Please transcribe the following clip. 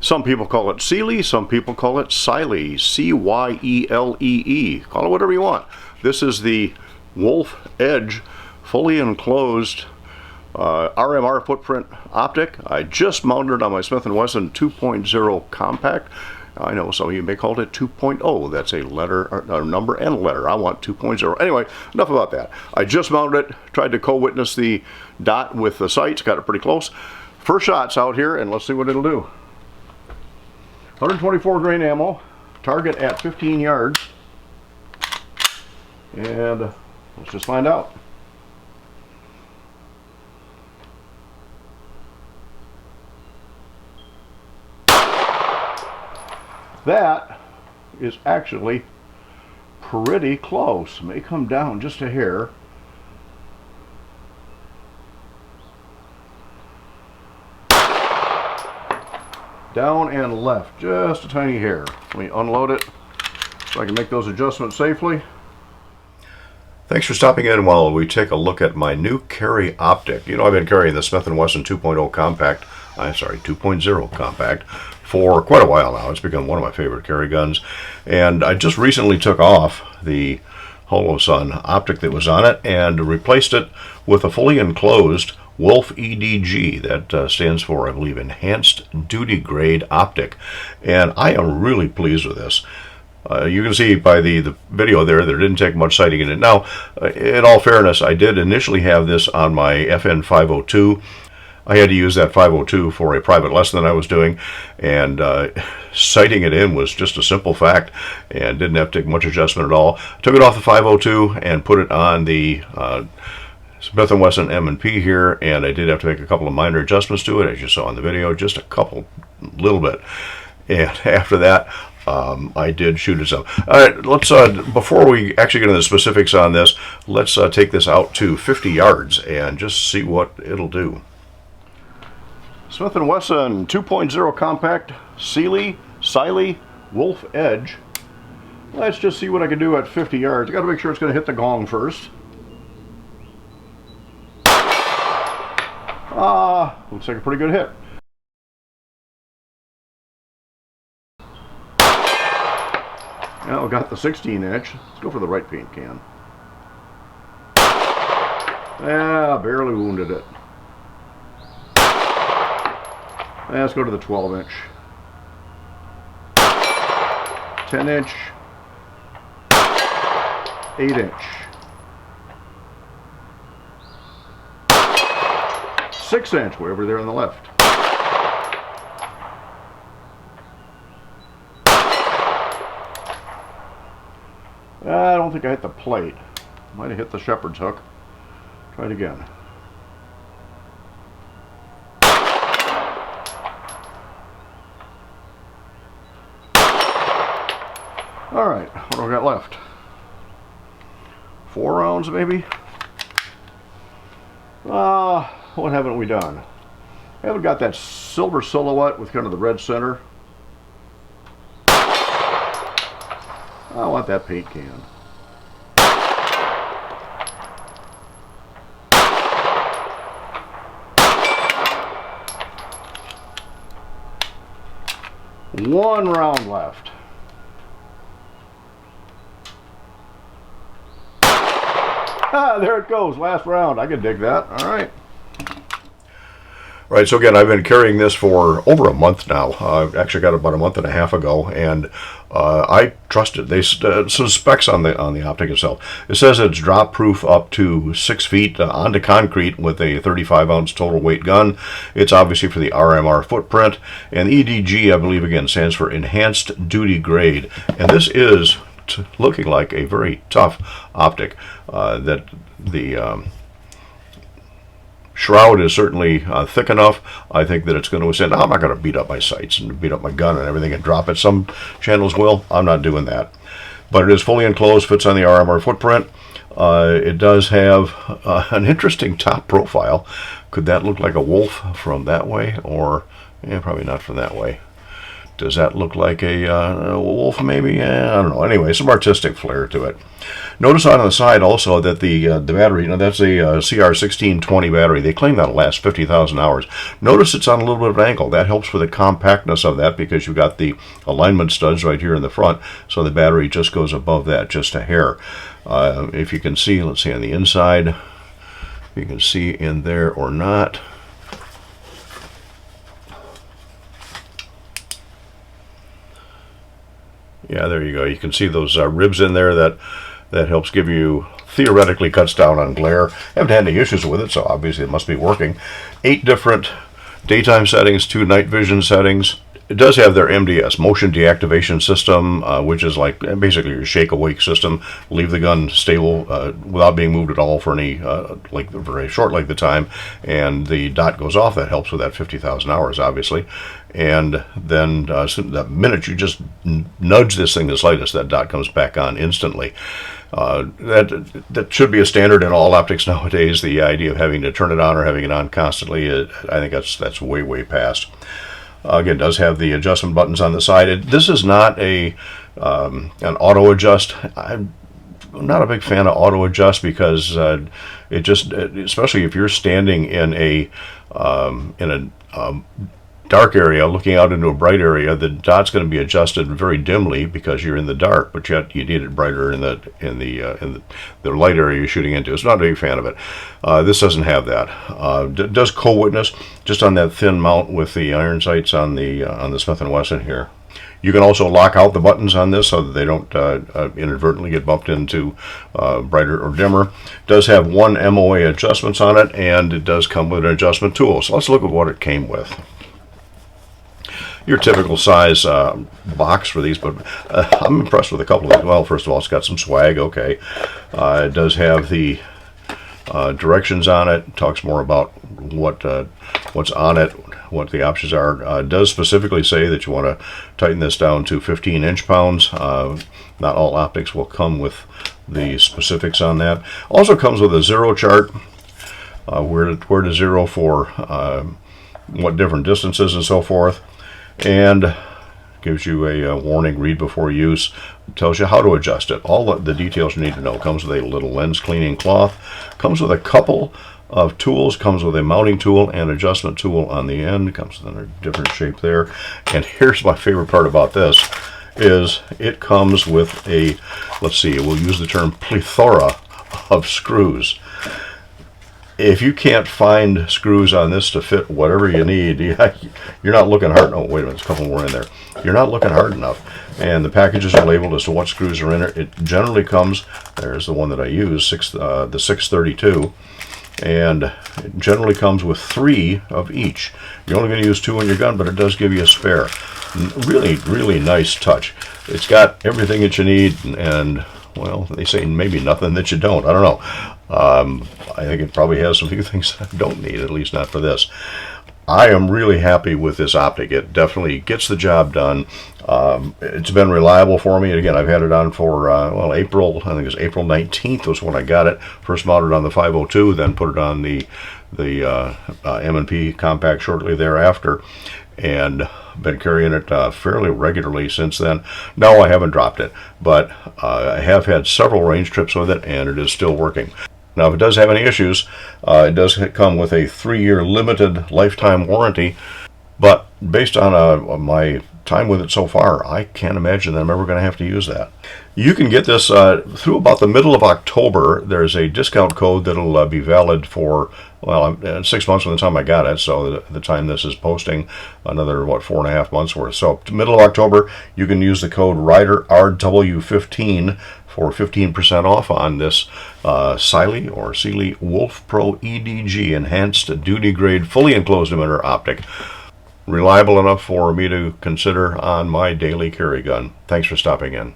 Some people call it Cyelee, some people call it Cyelee, C-Y-E-L-E-E. Call it whatever you want. This is the Wolf Edge fully enclosed RMR footprint optic. I just mounted it on my Smith & Wesson 2.0 compact. I know some of you may call it 2.0. That's a letter, a number and a letter. I want 2.0. Anyway, enough about that. I just mounted it, tried to co-witness the dot with the sights, got it pretty close. First shot's out here, and let's see what it'll do. 124 grain ammo, target at 15 yards, and let's just find out. That is actually pretty close. May come down just a hair. Down and left, just a tiny hair. Let me unload it so I can make those adjustments safely. Thanks for stopping in while we take a look at my new carry optic. You know, I've been carrying the Smith & Wesson 2.0 compact, 2.0 compact for quite a while now. It's become one of my favorite carry guns. And I just recently took off the Holosun optic that was on it and replaced it with a fully enclosed Wolf EDG. That stands for, I believe, Enhanced Duty Grade Optic. And I am really pleased with this. You can see by the video there didn't take much sighting in it. Now, in all fairness, I did initially have this on my FN 502. I had to use that 502 for a private lesson that I was doing, and sighting it in was just a simple fact and didn't have to take much adjustment at all. Took it off the 502 and put it on the Smith & Wesson M&P here, and I did have to make a couple of minor adjustments to it, as you saw in the video, just a couple, little bit. And after that, I did shoot it some. All right, let's, before we actually get into the specifics on this, let's take this out to 50 yards and just see what it'll do. Smith & Wesson 2.0 compact, Cyelee, Wolf Edge. Let's just see what I can do at 50 yards. I got to make sure it's going to hit the gong first. Looks like a pretty good hit. Now we got the 16-inch. Let's go for the right paint can. Yeah, barely wounded it. Let's go to the 12-inch. 10-inch. 8-inch. 6-inch, way over there on the left. I don't think I hit the plate. Might have hit the shepherd's hook. Try it again. Alright, what do we got left? 4 rounds maybe? What haven't we done? I haven't got that silver silhouette with kind of the red center. I want that paint can. One round left. There it goes, last round. I can dig that. All right. Right, so again, I've been carrying this for over a month now. I actually got it about a month and a half ago, and I trust it. They some specs on the optic itself. It says it's drop proof up to 6 feet onto concrete with a 35-ounce total weight gun. It's obviously for the RMR footprint, and EDG, I believe, again, stands for Enhanced Duty Grade, and this is looking like a very tough optic. That the shroud is certainly thick enough. I think that it's going to withstand. I'm not going to beat up my sights and beat up my gun and everything and drop it. Some channels will. I'm not doing that. But it is fully enclosed, fits on the RMR footprint. It does have an interesting top profile. Could that look like a wolf from that way? Or, yeah, probably not from that way. Does that look like a wolf maybe? I don't know. Anyway, some artistic flair to it. Notice on the side also that the battery, that's a CR1620 battery. They claim that'll last 50,000 hours. Notice it's on a little bit of an angle. That helps with the compactness of that because you've got the alignment studs right here in the front, so the battery just goes above that just a hair. If you can see, let's see on the inside, if you can see in there or not. Yeah, there you go. You can see those ribs in there. That helps give you, theoretically cuts down on glare. Haven't had any issues with it, so obviously it must be working. 8 different daytime settings, 2 night vision settings. It does have their MDS, motion deactivation system, which is like basically your shake awake system. Leave the gun stable without being moved at all for any very short length of time, and the dot goes off. That helps with that 50,000 hours, obviously. And then the minute you just nudge this thing the slightest, that dot comes back on instantly. That should be a standard in all optics nowadays. The idea of having to turn it on or having it on constantly, I think that's way past. Again, it does have the adjustment buttons on the side. This is not an auto adjust. I'm not a big fan of auto adjust because it just, especially if you're standing in a dark area looking out into a bright area, the dot's going to be adjusted very dimly because you're in the dark, but yet you need it brighter in the light area you're shooting into. It's not a big fan of it. This doesn't have that. It does co-witness just on that thin mount with the iron sights on the Smith & Wesson here. You can also lock out the buttons on this so that they don't inadvertently get bumped into brighter or dimmer. It does have 1 MOA adjustments on it, and it does come with an adjustment tool. So let's look at what it came with. Your typical size box for these, but I'm impressed with a couple of these. Well, first of all, it's got some swag, okay. It does have the directions on it. It talks more about what's on it, what the options are. It does specifically say that you want to tighten this down to 15 inch-pounds. Not all optics will come with the specifics on that. Also comes with a zero chart, where to zero for what different distances and so forth. And gives you a warning, read before use. It tells you how to adjust it. All the details you need to know. Comes with a little lens cleaning cloth. Comes with a couple of tools. Comes with a mounting tool and adjustment tool on the end. Comes in a different shape there. And here's my favorite part about this, is it comes with a, let's see, we'll use the term plethora of screws. If you can't find screws on this to fit whatever you need, you're not looking hard. Oh, wait a minute, there's a couple more in there. You're not looking hard enough. And the packages are labeled as to what screws are in it. It generally comes, there's the one that I use, the 632, and it generally comes with 3 of each. You're only going to use 2 in your gun, but it does give you a spare. Really nice touch. It's got everything that you need, and well, they say maybe nothing that you don't. I don't know. I think it probably has some few things that I don't need, at least not for this. I am really happy with this optic. It definitely gets the job done. It's been reliable for me. Again, I've had it on for, April, I think it was April 19th was when I got it. First mounted on the 502, then put it on the M&P compact shortly thereafter. And been carrying it fairly regularly since then. No, I haven't dropped it, but I have had several range trips with it, and it is still working. Now, if it does have any issues, it does come with a 3-year limited lifetime warranty, but based on my time with it so far, I can't imagine that I'm ever going to have to use that. You can get this through about the middle of October. There's a discount code that'll be valid for, 6 months from the time I got it, so the time this is posting, another, 4.5 months worth. So, middle of October, you can use the code RIDERRW15 for 15% off on this Cyelee Wolf Pro EDG Enhanced Duty Grade Fully Enclosed Emitter Optic. Reliable enough for me to consider on my daily carry gun. Thanks for stopping in.